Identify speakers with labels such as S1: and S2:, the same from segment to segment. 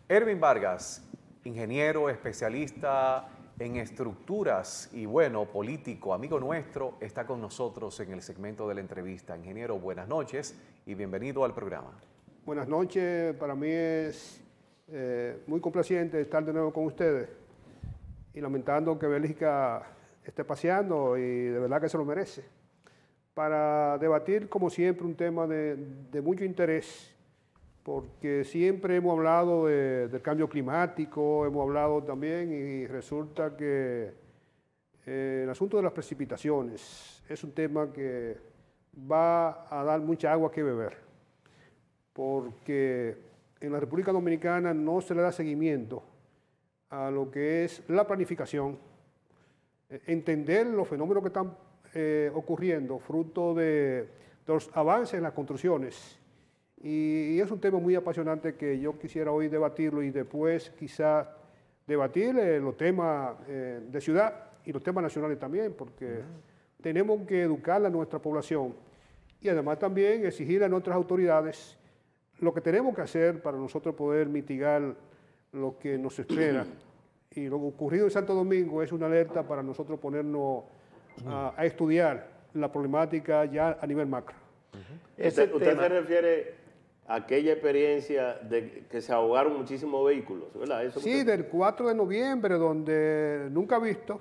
S1: Ervin Vargas, ingeniero, especialista en estructuras y bueno, político, amigo nuestro, está con nosotros en el segmento de la entrevista. Ingeniero, buenas noches y bienvenido al programa.
S2: Buenas noches, para mí es muy complaciente estar de nuevo con ustedes y lamentando que Bélgica esté paseando y de verdad que se lo merece, para debatir como siempre un tema de mucho interés, porque siempre hemos hablado del cambio climático, hemos hablado también y resulta que el asunto de las precipitaciones es un tema que va a dar mucha agua que beber, porque en la República Dominicana no se le da seguimiento a lo que es la planificación, entender los fenómenos que están ocurriendo, fruto de los avances en las construcciones. Y es un tema muy apasionante que yo quisiera hoy debatirlo y después quizás debatir los temas de ciudad y los temas nacionales también, porque tenemos que educar a nuestra población y además también exigir a nuestras autoridades lo que tenemos que hacer para nosotros poder mitigar lo que nos espera. Y lo ocurrido en Santo Domingo es una alerta para nosotros ponernos a estudiar la problemática ya a nivel macro.
S3: ¿Usted se refiere a aquella experiencia de que se ahogaron muchísimos vehículos, ¿verdad? ¿Eso
S2: sí, del 4 de noviembre, donde nunca he visto,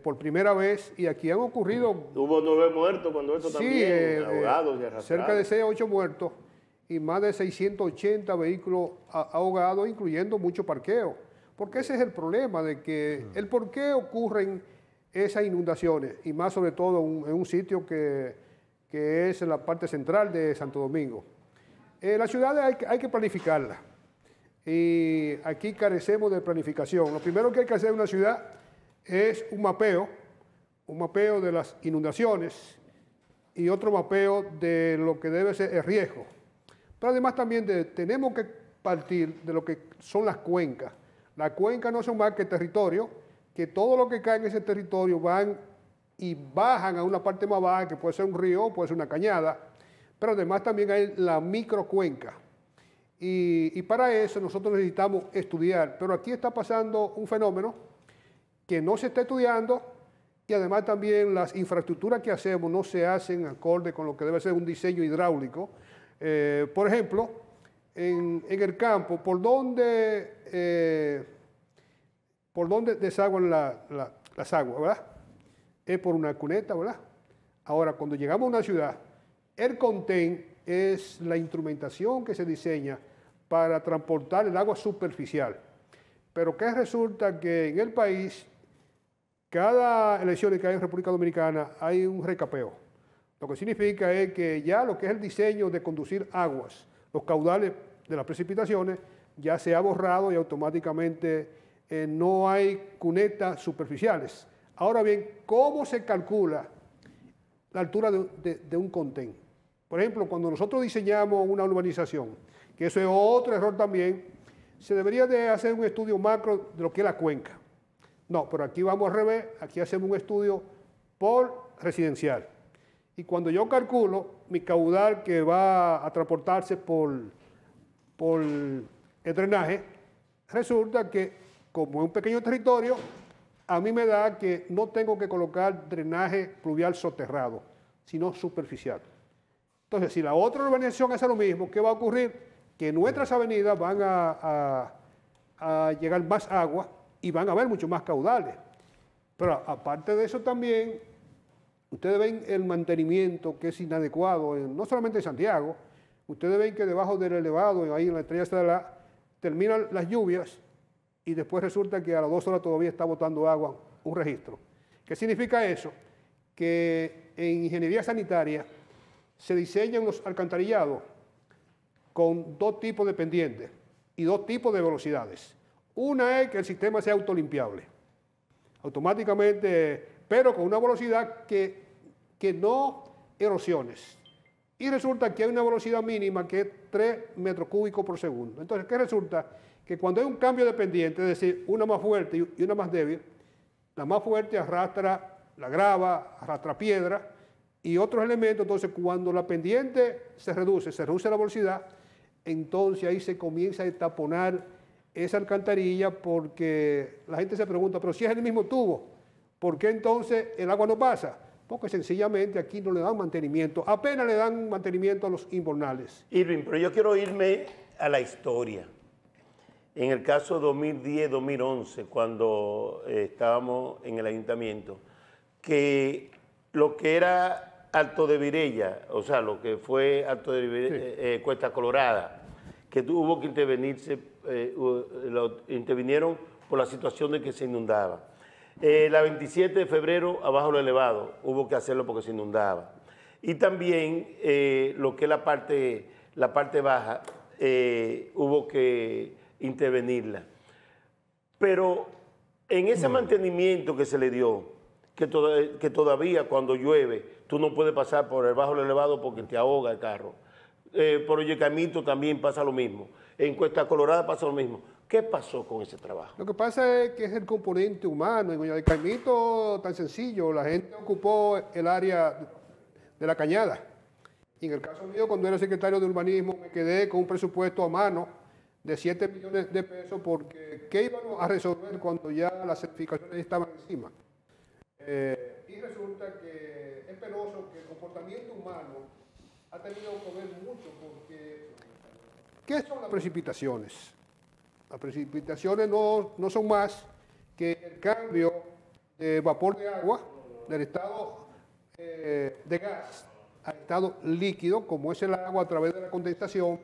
S2: por primera vez, y aquí han ocurrido...
S3: Hubo 9 muertos cuando eso también, ahogados y arrastrados.
S2: Cerca de 6 a 8 muertos y más de 680 vehículos ahogados, incluyendo mucho parqueo. Porque ese es el problema, de que el por qué ocurren esas inundaciones, y más sobre todo en un sitio que es en la parte central de Santo Domingo. La ciudad hay que planificarla, y aquí carecemos de planificación. Lo primero que hay que hacer en una ciudad es un mapeo de las inundaciones y otro mapeo de lo que debe ser el riesgo. Pero además también tenemos que partir de lo que son las cuencas. Las cuencas no son más que territorio, que todo lo que cae en ese territorio van y bajan a una parte más baja, que puede ser un río, puede ser una cañada, pero además también hay la microcuenca. Y para eso nosotros necesitamos estudiar, pero aquí está pasando un fenómeno que no se está estudiando, y además también las infraestructuras que hacemos no se hacen acorde con lo que debe ser un diseño hidráulico. Por ejemplo, en el campo, ¿por dónde desaguan las aguas, verdad? Es por una cuneta, ¿verdad? Ahora, cuando llegamos a una ciudad, el conten es la instrumentación que se diseña para transportar el agua superficial. Pero ¿qué resulta? Que en el país, cada elección que hay en República Dominicana, hay un recapeo. Lo que significa es que ya lo que es el diseño de conducir aguas, los caudales de las precipitaciones, ya se ha borrado y automáticamente no hay cunetas superficiales. Ahora bien, ¿cómo se calcula la altura de un contén? Por ejemplo, cuando nosotros diseñamos una urbanización, que eso es otro error también, se debería de hacer un estudio macro de lo que es la cuenca. No, pero aquí vamos al revés, aquí hacemos un estudio por residencial. Y cuando yo calculo mi caudal que va a transportarse por el drenaje, resulta que, como es un pequeño territorio, a mí me da que no tengo que colocar drenaje pluvial soterrado, sino superficial. Entonces, si la otra urbanización hace lo mismo, ¿qué va a ocurrir? Que nuestras avenidas van a llegar más agua y van a haber mucho más caudales. Pero aparte de eso también, ustedes ven el mantenimiento que es inadecuado, no solamente en Santiago. Ustedes ven que debajo del elevado, ahí en la Estrella Estelar, terminan las lluvias y después resulta que a las 2 horas todavía está botando agua un registro. ¿Qué significa eso? Que en ingeniería sanitaria se diseñan los alcantarillados con 2 tipos de pendientes y 2 tipos de velocidades. Una es que el sistema sea autolimpiable, automáticamente, pero con una velocidad que no erosiones. Y resulta que hay una velocidad mínima que es 3 metros cúbicos por segundo. Entonces, ¿qué resulta? Que cuando hay un cambio de pendiente, es decir, una más fuerte y una más débil, la más fuerte arrastra la grava, arrastra piedra y otros elementos. Entonces, cuando la pendiente se reduce la velocidad, entonces ahí se comienza a taponar esa alcantarilla porque la gente se pregunta, pero si es el mismo tubo, ¿por qué entonces el agua no pasa? Porque sencillamente aquí no le dan mantenimiento, apenas le dan mantenimiento a los invernales.
S3: Irving, pero yo quiero irme a la historia. En el caso 2010-2011, cuando estábamos en el ayuntamiento, que lo que era Alto de Virella, o sea, lo que fue Alto de Virella, Cuesta Colorada, que tuvo que intervenirse, intervinieron por la situación de que se inundaba. La 27 de febrero, abajo lo elevado, hubo que hacerlo porque se inundaba. Y también lo que es la parte baja, hubo que intervenirla. Pero en ese mantenimiento que se le dio, que todavía cuando llueve, tú no puedes pasar por el bajo lo elevado porque te ahoga el carro. Por Oyecamito también pasa lo mismo. En Cuesta Colorada pasa lo mismo. ¿Qué pasó con ese trabajo?
S2: Lo que pasa es que es el componente humano. En Oyecamito, tan sencillo, la gente ocupó el área de la cañada. Y en el caso mío, cuando era secretario de urbanismo, me quedé con un presupuesto a mano de 7 millones de pesos porque ¿qué íbamos a resolver cuando ya las certificaciones estaban encima? Y resulta que es penoso que el comportamiento humano ha tenido que ver mucho porque ¿qué son las precipitaciones? Las precipitaciones no son más que el cambio de vapor de agua del estado de gas a estado líquido, como es el agua a través de la condensación,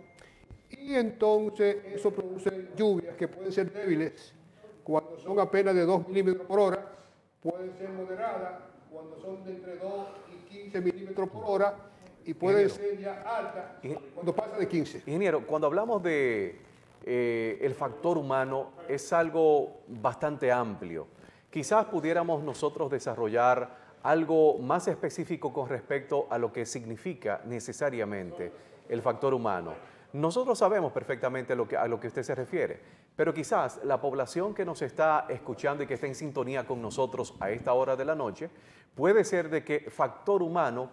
S2: y entonces eso produce lluvias que pueden ser débiles cuando son apenas de 2 milímetros por hora, pueden ser moderadas cuando son de entre 2 y 15 milímetros por hora, y pueden ser ya altas cuando pasa de 15.
S1: Ingeniero, cuando hablamos de el factor humano, es algo bastante amplio. Quizás pudiéramos nosotros desarrollar algo más específico con respecto a lo que significa necesariamente el factor humano. Nosotros sabemos perfectamente a lo que usted se refiere, pero quizás la población que nos está escuchando y que está en sintonía con nosotros a esta hora de la noche, puede ser de que factor humano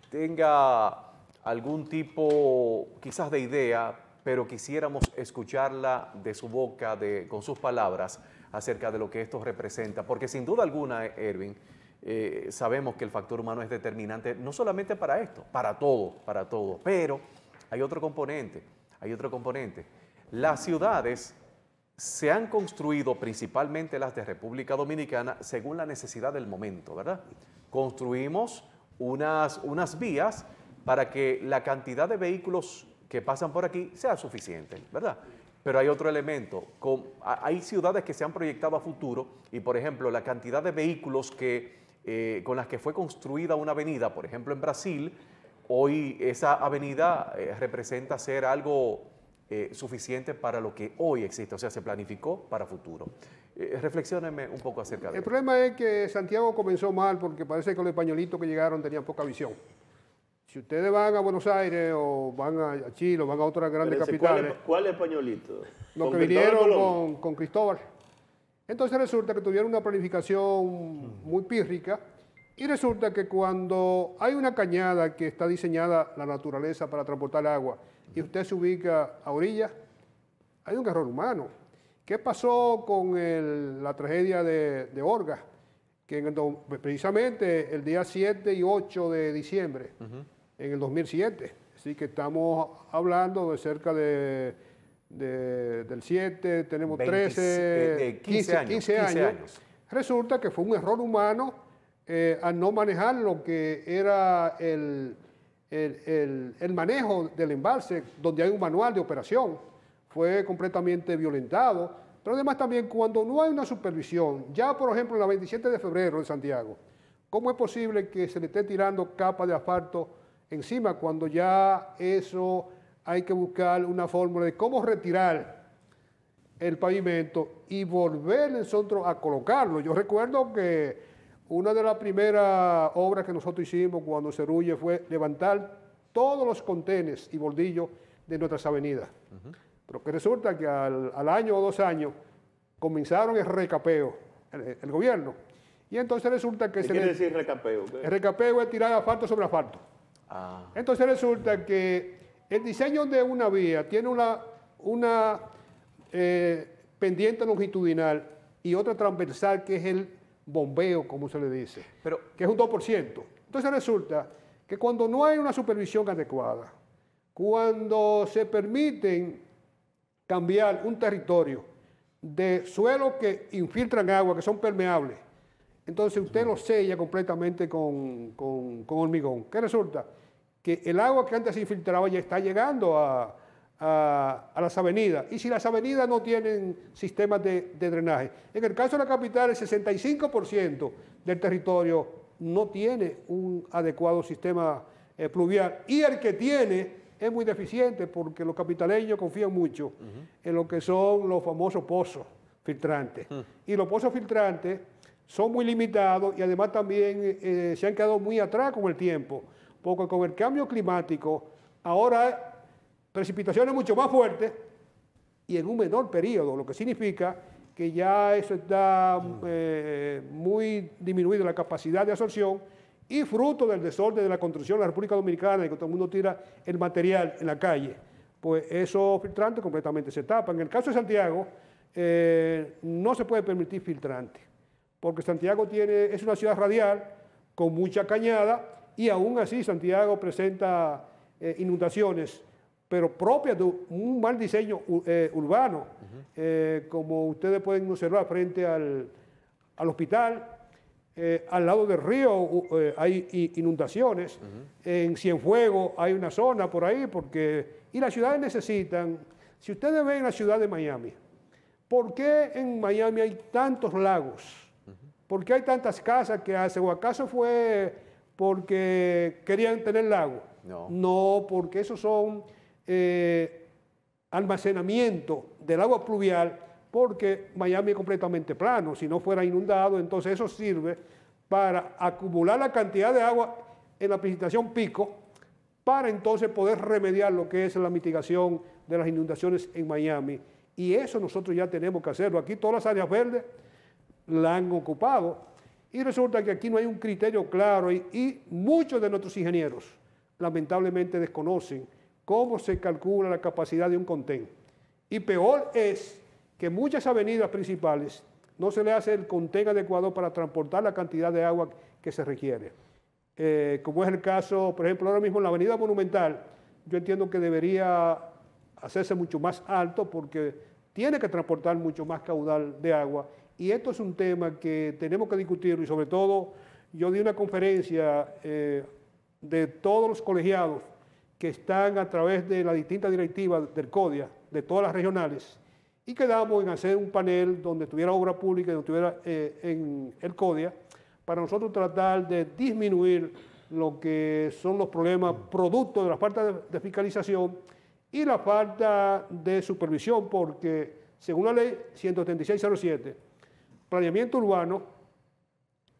S1: tenga algún tipo quizás de idea, pero quisiéramos escucharla de su boca, con sus palabras, acerca de lo que esto representa. Porque sin duda alguna, Erwin, sabemos que el factor humano es determinante, no solamente para esto, para todo, pero hay otro componente. Las ciudades se han construido, principalmente las de República Dominicana, según la necesidad del momento, ¿verdad? Construimos unas vías para que la cantidad de vehículos que pasan por aquí sea suficiente, ¿verdad? Pero hay otro elemento, hay ciudades que se han proyectado a futuro y, por ejemplo, la cantidad de vehículos con las que fue construida una avenida, por ejemplo, en Brasil, hoy esa avenida representa ser algo suficiente para lo que hoy existe, o sea, se planificó para futuro. Reflexionenme un poco acerca de eso.
S2: El problema es que Santiago comenzó mal porque parece que los españolitos que llegaron tenían poca visión. Si ustedes van a Buenos Aires o van a Chile o van a otras grandes capitales...
S3: ¿Cuál españolito?
S2: Los que vinieron con Cristóbal. Entonces resulta que tuvieron una planificación muy pírrica y resulta que cuando hay una cañada que está diseñada la naturaleza para transportar agua y usted se ubica a orilla, hay un error humano. ¿Qué pasó con la tragedia de Orga? Que precisamente el día 7 y 8 de diciembre, en el 2007, así que estamos hablando de cerca del 7, tenemos 15 años. Resulta que fue un error humano al no manejar lo que era el manejo del embalse, donde hay un manual de operación. Fue completamente violentado. Pero además también cuando no hay una supervisión, ya por ejemplo en la 27 de febrero en Santiago, ¿cómo es posible que se le esté tirando capa de asfalto encima cuando ya eso hay que buscar una fórmula de cómo retirar el pavimento y volver nosotros a colocarlo? Yo recuerdo que una de las primeras obras que nosotros hicimos cuando Cerulle fue levantar todos los contenes y bordillos de nuestras avenidas. Pero que resulta que al año o 2 años comenzaron el recapeo, el gobierno. Y entonces resulta que...
S3: ¿Qué quiere decir recapeo?
S2: El recapeo es tirar asfalto sobre asfalto. Entonces resulta que el diseño de una vía tiene pendiente longitudinal y otra transversal que es el bombeo, como se le dice,
S1: Pero,
S2: que es un 2%. Entonces resulta que cuando no hay una supervisión adecuada, cuando se permiten cambiar un territorio de suelos que infiltran agua, que son permeables, entonces usted lo sella completamente con hormigón. ¿Qué resulta? Que el agua que antes se infiltraba ya está llegando a las avenidas. Y si las avenidas no tienen sistemas de drenaje, en el caso de la capital, el 65% del territorio no tiene un adecuado sistema pluvial. Y el que tiene es muy deficiente porque los capitaleños confían mucho en lo que son los famosos pozos filtrantes. Y los pozos filtrantes son muy limitados y además también se han quedado muy atrás con el tiempo, porque con el cambio climático ahora hay precipitaciones mucho más fuertes y en un menor periodo, lo que significa que ya eso está muy disminuido la capacidad de absorción y fruto del desorden de la construcción de la República Dominicana y que todo el mundo tira el material en la calle, pues esos filtrantes completamente se tapan. En el caso de Santiago, no se puede permitir filtrante, porque Santiago es una ciudad radial con mucha cañada y aún así Santiago presenta inundaciones, pero propias de un mal diseño urbano, como ustedes pueden observar frente al hospital. Al lado del río hay inundaciones, en Cienfuegos hay una zona por ahí, y las ciudades necesitan, si ustedes ven la ciudad de Miami, ¿por qué en Miami hay tantos lagos? ¿Por qué hay tantas casas que hacen? ¿O acaso fue porque querían tener lagos? No, porque esos son almacenamiento del agua pluvial, porque Miami es completamente plano. Si no fuera inundado, entonces eso sirve para acumular la cantidad de agua en la precipitación pico, para entonces poder remediar lo que es la mitigación de las inundaciones en Miami. Y eso nosotros ya tenemos que hacerlo. Aquí todas las áreas verdes la han ocupado y resulta que aquí no hay un criterio claro y muchos de nuestros ingenieros lamentablemente desconocen cómo se calcula la capacidad de un contén. Y peor es que muchas avenidas principales no se le hace el contén adecuado para transportar la cantidad de agua que se requiere. Como es el caso, por ejemplo, ahora mismo en la avenida Monumental, yo entiendo que debería hacerse mucho más alto porque tiene que transportar mucho más caudal de agua. Y esto es un tema que tenemos que discutirlo y sobre todo yo di una conferencia de todos los colegiados que están a través de las distintas directivas del CODIA, de todas las regionales, y quedamos en hacer un panel donde tuviera obra pública y donde estuviera en el CODIA, para nosotros tratar de disminuir lo que son los problemas producto de la falta de fiscalización y la falta de supervisión, porque según la ley 17607, planeamiento urbano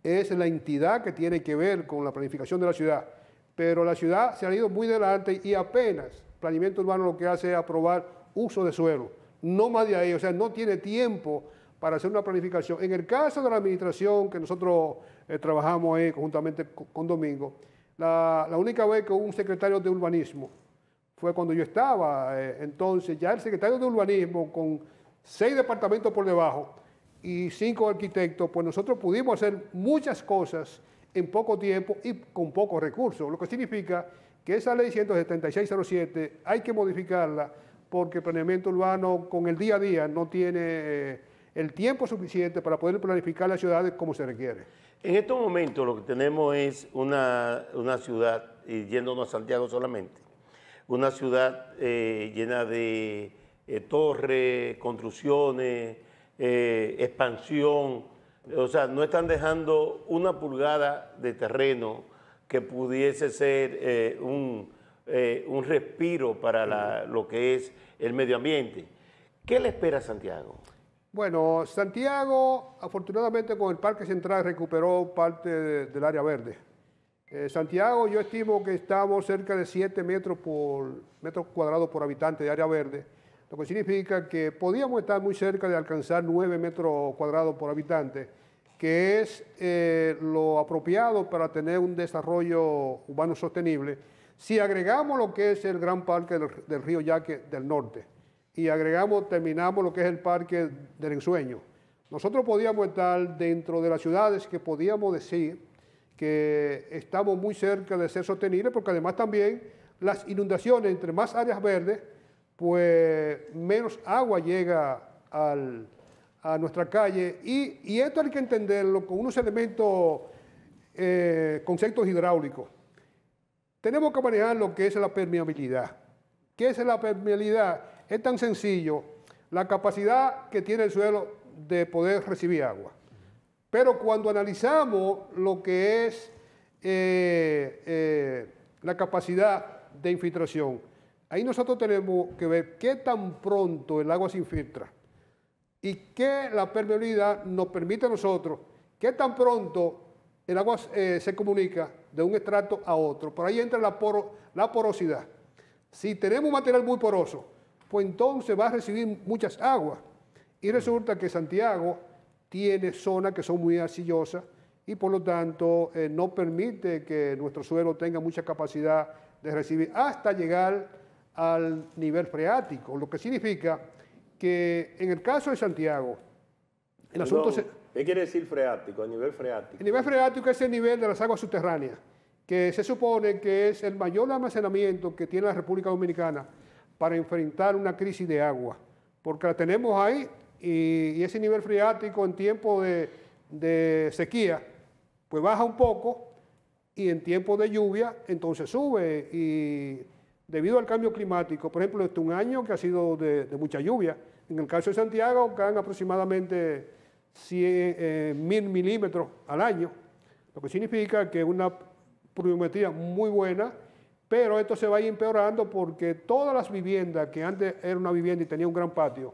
S2: es la entidad que tiene que ver con la planificación de la ciudad, pero la ciudad se ha ido muy delante y apenas planeamiento urbano lo que hace es aprobar uso de suelo, no más de ahí, o sea, no tiene tiempo para hacer una planificación. En el caso de la administración que nosotros trabajamos ahí conjuntamente con Domingo, la única vez que hubo un secretario de urbanismo fue cuando yo estaba, entonces ya el secretario de urbanismo con 6 departamentos por debajo y 5 arquitectos, pues nosotros pudimos hacer muchas cosas en poco tiempo y con pocos recursos, lo que significa que esa ley 17607 hay que modificarla porque el planeamiento urbano con el día a día no tiene el tiempo suficiente para poder planificar las ciudades como se requiere.
S3: En estos momentos lo que tenemos es una ciudad, y yéndonos a Santiago solamente, una ciudad llena de torres, construcciones, expansión. O sea, no están dejando una pulgada de terreno que pudiese ser un respiro para lo que es el medio ambiente. ¿Qué le espera a Santiago?
S2: Bueno, Santiago, afortunadamente con el Parque Central recuperó parte del área verde. Santiago, yo estimo que estamos cerca de 7 metros cuadrados por habitante de área verde, lo que significa que podíamos estar muy cerca de alcanzar 9 metros cuadrados por habitante, que es lo apropiado para tener un desarrollo urbano sostenible, si agregamos lo que es el gran parque del río Yaque del norte, y terminamos lo que es el Parque del Ensueño. Nosotros podíamos estar dentro de las ciudades que podíamos decir que estamos muy cerca de ser sostenibles, porque además también las inundaciones, entre más áreas verdes, pues menos agua llega a nuestra calle. Y esto hay que entenderlo con unos elementos, conceptos hidráulicos. Tenemos que manejar lo que es la permeabilidad. ¿Qué es la permeabilidad? Es tan sencillo, la capacidad que tiene el suelo de poder recibir agua. Pero cuando analizamos lo que es la capacidad de infiltración, ahí nosotros tenemos que ver qué tan pronto el agua se infiltra y qué la permeabilidad nos permite a nosotros, qué tan pronto el agua se comunica de un estrato a otro. Por ahí entra la porosidad. Si tenemos un material muy poroso, pues entonces va a recibir muchas aguas. Y resulta que Santiago tiene zonas que son muy arcillosas y por lo tanto no permite que nuestro suelo tenga mucha capacidad de recibir hasta llegar al nivel freático, lo que significa que en el caso de Santiago, el asunto
S4: ¿qué quiere decir freático, a nivel freático?
S2: El nivel freático es el nivel de las aguas subterráneas, que se supone que es el mayor almacenamiento que tiene la República Dominicana para enfrentar una crisis de agua, porque la tenemos ahí y ese nivel freático en tiempo de sequía, pues baja un poco y en tiempo de lluvia entonces sube y debido al cambio climático, por ejemplo, este un año que ha sido de mucha lluvia, en el caso de Santiago caen aproximadamente 100.000 milímetros al año, lo que significa que una pluviometría muy buena, pero esto se va a ir empeorando porque todas las viviendas que antes era una vivienda y tenía un gran patio,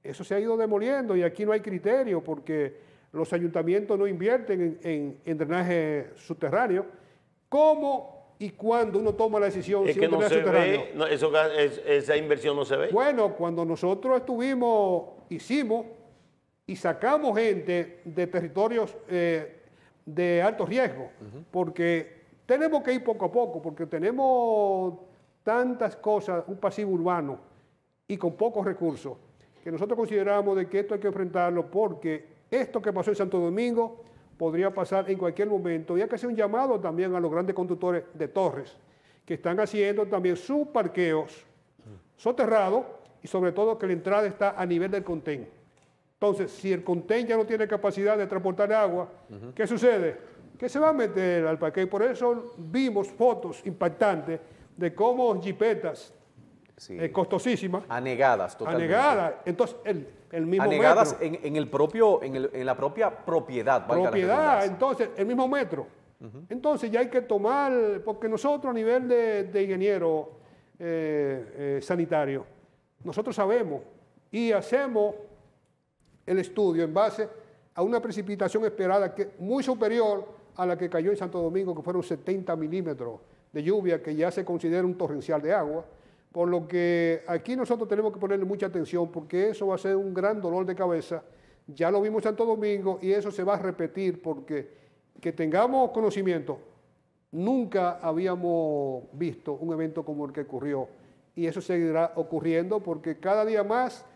S2: eso se ha ido demoliendo y aquí no hay criterio porque los ayuntamientos no invierten en drenaje subterráneo. ¿Cómo y cuándo uno toma la decisión?
S3: Es que no se ve, esa inversión no se ve.
S2: Bueno, cuando nosotros hicimos y sacamos gente de territorios de alto riesgo, porque tenemos que ir poco a poco, porque tenemos tantas cosas, un pasivo urbano y con pocos recursos, que nosotros consideramos de que esto hay que enfrentarlo porque esto que pasó en Santo Domingo podría pasar en cualquier momento. Y hay que hacer un llamado también a los grandes constructores de torres, que están haciendo también sus parqueos soterrados y sobre todo que la entrada está a nivel del contén. Entonces, si el contén ya no tiene capacidad de transportar agua, ¿qué sucede? Que se va a meter al parqueo. Y por eso vimos fotos impactantes de cómo jipetas costosísimas.
S1: Anegadas totalmente.
S2: Anegadas. Entonces, el mismo
S1: anegadas
S2: metro.
S1: en la propia propiedad.
S2: Propiedad, entonces, el mismo metro. Entonces ya hay que tomar, porque nosotros a nivel de ingeniero sanitario, nosotros sabemos y hacemos el estudio en base a una precipitación esperada que muy superior a la que cayó en Santo Domingo, que fueron 70 milímetros de lluvia, que ya se considera un torrencial de agua, por lo que aquí nosotros tenemos que ponerle mucha atención, porque eso va a ser un gran dolor de cabeza. Ya lo vimos en Santo Domingo y eso se va a repetir, porque que tengamos conocimiento, nunca habíamos visto un evento como el que ocurrió, y eso seguirá ocurriendo porque cada día más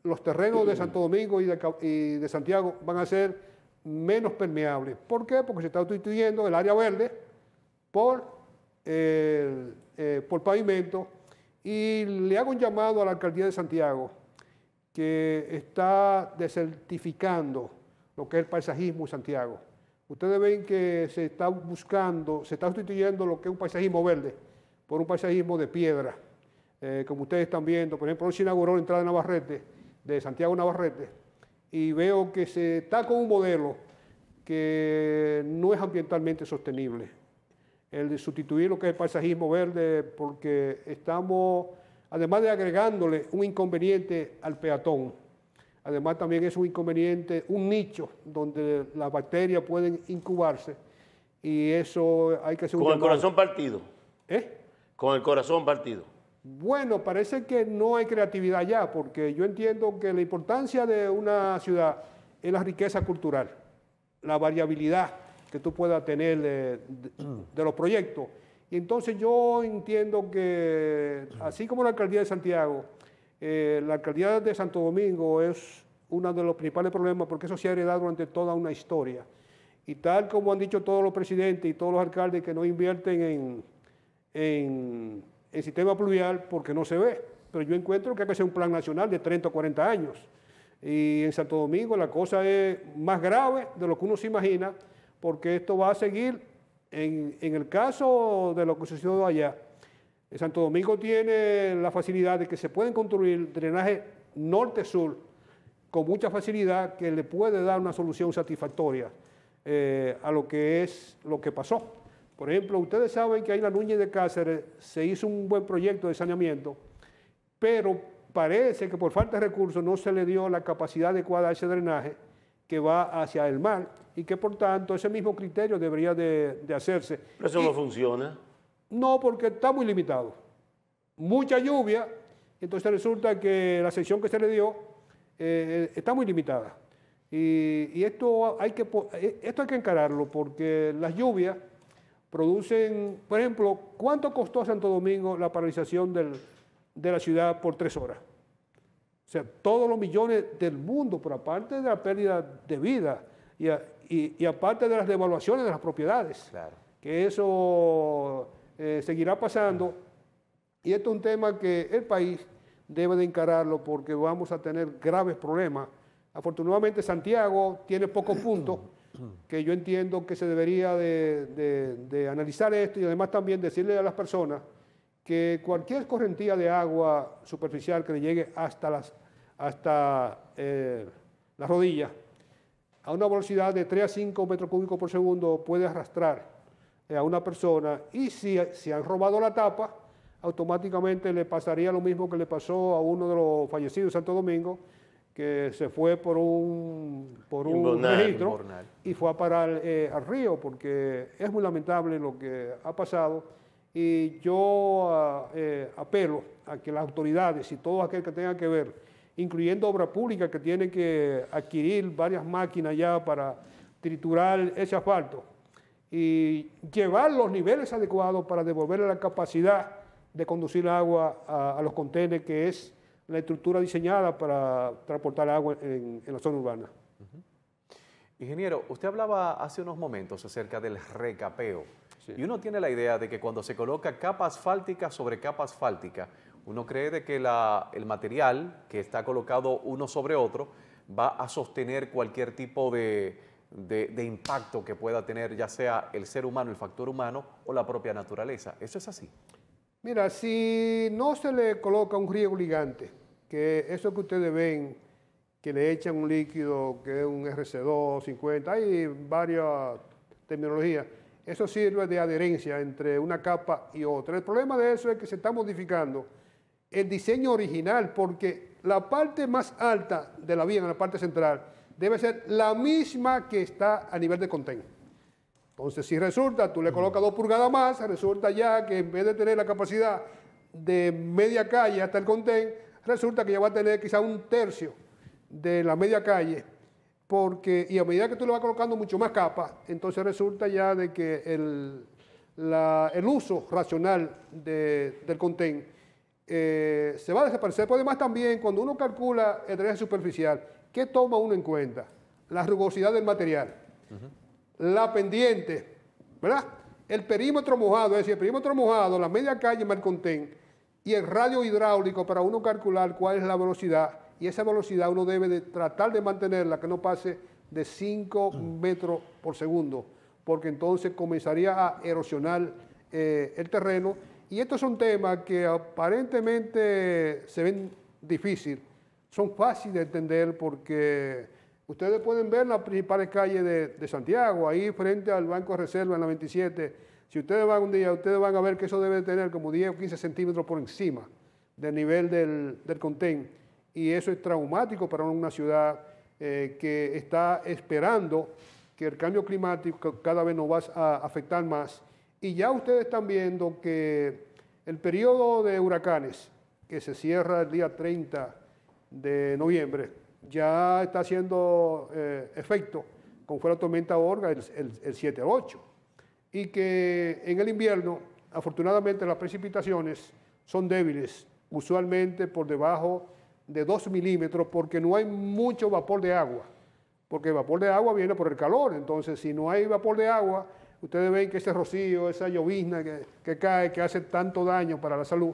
S2: los terrenos de Santo Domingo y de Santiago van a ser menos permeables. ¿Por qué? Porque se está sustituyendo el área verde por pavimento. Y le hago un llamado a la Alcaldía de Santiago, que está desertificando lo que es el paisajismo en Santiago. Ustedes ven que se está sustituyendo lo que es un paisajismo verde por un paisajismo de piedra. Como ustedes están viendo, por ejemplo, hoy se inauguró la entrada de Navarrete, de Santiago Navarrete, y veo que se está con un modelo que no es ambientalmente sostenible. El de sustituir lo que es el paisajismo verde, porque estamos, además de agregándole un inconveniente al peatón, además también es un inconveniente, un nicho donde las bacterias pueden incubarse, y eso hay que hacer un
S3: llamado. ¿Con el corazón partido? Con el corazón partido.
S2: Bueno, parece que no hay creatividad ya, porque yo entiendo que la importancia de una ciudad es la riqueza cultural, la variabilidad que tú puedas tener de los proyectos. Y entonces yo entiendo que, así como la Alcaldía de Santiago La alcaldía de Santo Domingo es uno de los principales problemas porque eso se ha heredado durante toda una historia. Y tal como han dicho todos los presidentes y todos los alcaldes que no invierten en sistema pluvial porque no se ve. Pero yo encuentro que hay que hacer un plan nacional de 30 o 40 años. Y en Santo Domingo la cosa es más grave de lo que uno se imagina, porque esto va a seguir en el caso de lo que sucedió allá. Santo Domingo tiene la facilidad de que se pueden construir drenaje norte-sur con mucha facilidad que le puede dar una solución satisfactoria a lo que pasó. Por ejemplo, ustedes saben que ahí en la Núñez de Cáceres se hizo un buen proyecto de saneamiento, pero parece que por falta de recursos no se le dio la capacidad adecuada a ese drenaje que va hacia el mar y que por tanto ese mismo criterio debería de hacerse.
S3: Pero eso no funciona.
S2: No, porque está muy limitado. Mucha lluvia, entonces resulta que la sección que se le dio está muy limitada. Y esto hay que encararlo porque las lluvias producen, por ejemplo, ¿cuánto costó a Santo Domingo la paralización de la ciudad por 3 horas? O sea, todos los millones del mundo, pero aparte de la pérdida de vida y aparte de las devaluaciones de las propiedades,
S1: Claro.
S2: que eso seguirá pasando. Y esto es un tema que el país debe de encararlo porque vamos a tener graves problemas. Afortunadamente Santiago tiene pocos puntos que yo entiendo que se debería de analizar esto y además también decirle a las personas que cualquier correntía de agua superficial que le llegue hasta las rodillas a una velocidad de 3 a 5 metros cúbicos por segundo puede arrastrar a una persona y si han robado la tapa, automáticamente le pasaría lo mismo que le pasó a uno de los fallecidos de Santo Domingo, que se fue por un registro y fue a parar al río, porque es muy lamentable lo que ha pasado. Y yo apelo a que las autoridades y todo aquel que tenga que ver, incluyendo obra pública que tiene que adquirir varias máquinas ya para triturar ese asfalto y llevar los niveles adecuados para devolverle la capacidad de conducir agua a los contenedores, que es la estructura diseñada para transportar agua en la zona urbana.
S1: Ingeniero, usted hablaba hace unos momentos acerca del recapeo. Sí. Y uno tiene la idea de que cuando se coloca capa asfáltica sobre capa asfáltica, uno cree de que el material que está colocado uno sobre otro va a sostener cualquier tipo de impacto que pueda tener ya sea el ser humano, el factor humano o la propia naturaleza. ¿Eso es así?
S2: Mira, si no se le coloca un riego ligante, que eso que ustedes ven, que le echan un líquido que es un RC2, 50, hay varias terminologías, eso sirve de adherencia entre una capa y otra. El problema de eso es que se está modificando el diseño original porque la parte más alta de la vía, en la parte central, debe ser la misma que está a nivel de contén. Entonces, si resulta, tú le colocas 2 pulgadas más, resulta ya que en vez de tener la capacidad de media calle hasta el contén, resulta que ya va a tener quizá 1/3 de la media calle, y a medida que tú le vas colocando mucho más capas, entonces resulta ya de que el uso racional del contén se va a desaparecer. Pero además también, cuando uno calcula el drenaje superficial, ¿qué toma uno en cuenta? La rugosidad del material. La pendiente, ¿verdad? El perímetro mojado, es decir, el perímetro mojado, la media calle más el contén y el radio hidráulico para uno calcular cuál es la velocidad, y esa velocidad uno debe de tratar de mantenerla que no pase de 5 metros por segundo, porque entonces comenzaría a erosionar el terreno, y estos son temas que aparentemente se ven difíciles, son fáciles de entender porque ustedes pueden ver las principales calles de Santiago, ahí frente al Banco de Reserva en la 27. Si ustedes van un día, ustedes van a ver que eso debe tener como 10 o 15 centímetros por encima del nivel del contén. Y eso es traumático para una ciudad que está esperando que el cambio climático cada vez nos va a afectar más. Y ya ustedes están viendo que el periodo de huracanes, que se cierra el día 30 de noviembre, ya está haciendo efecto, como fue la tormenta Olga el 7-8, y que en el invierno, afortunadamente, las precipitaciones son débiles usualmente por debajo de 2 milímetros porque no hay mucho vapor de agua, porque el vapor de agua viene por el calor. Entonces, si no hay vapor de agua, ustedes ven que ese rocío, esa llovizna que cae, que hace tanto daño para la salud,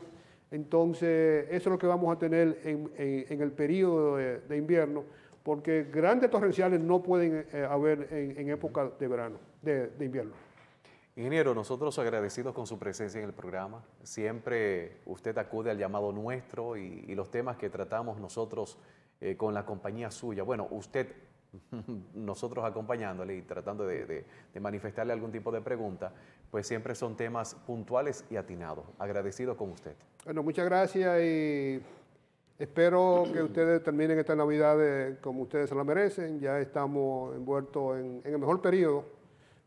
S2: entonces eso es lo que vamos a tener en el periodo de invierno, porque grandes torrenciales no pueden haber en época de verano, de invierno.
S1: Ingeniero, nosotros agradecidos con su presencia en el programa. Siempre usted acude al llamado nuestro y los temas que tratamos nosotros con la compañía suya. Bueno, usted, nosotros acompañándole y tratando de manifestarle algún tipo de pregunta, pues siempre son temas puntuales y atinados. Agradecido con usted.
S2: Bueno, muchas gracias y espero que ustedes terminen esta Navidad como ustedes se la merecen. Ya estamos envueltos en el mejor periodo,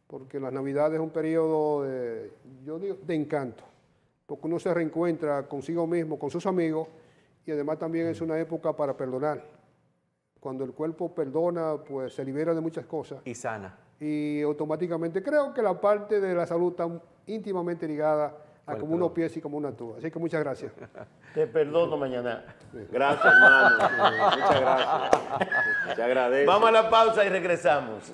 S2: porque las Navidades es un periodo de encanto, porque uno se reencuentra consigo mismo, con sus amigos, y además también es una época para perdonar. Cuando el cuerpo perdona, pues se libera de muchas cosas.
S1: Y sana.
S2: Y automáticamente creo que la parte de la salud está íntimamente ligada a cómo uno piensa y cómo uno actúa. Así que muchas gracias.
S3: Te perdono mañana.
S4: Gracias, hermano. Muchas gracias. Te agradezco.
S3: Vamos a la pausa y regresamos.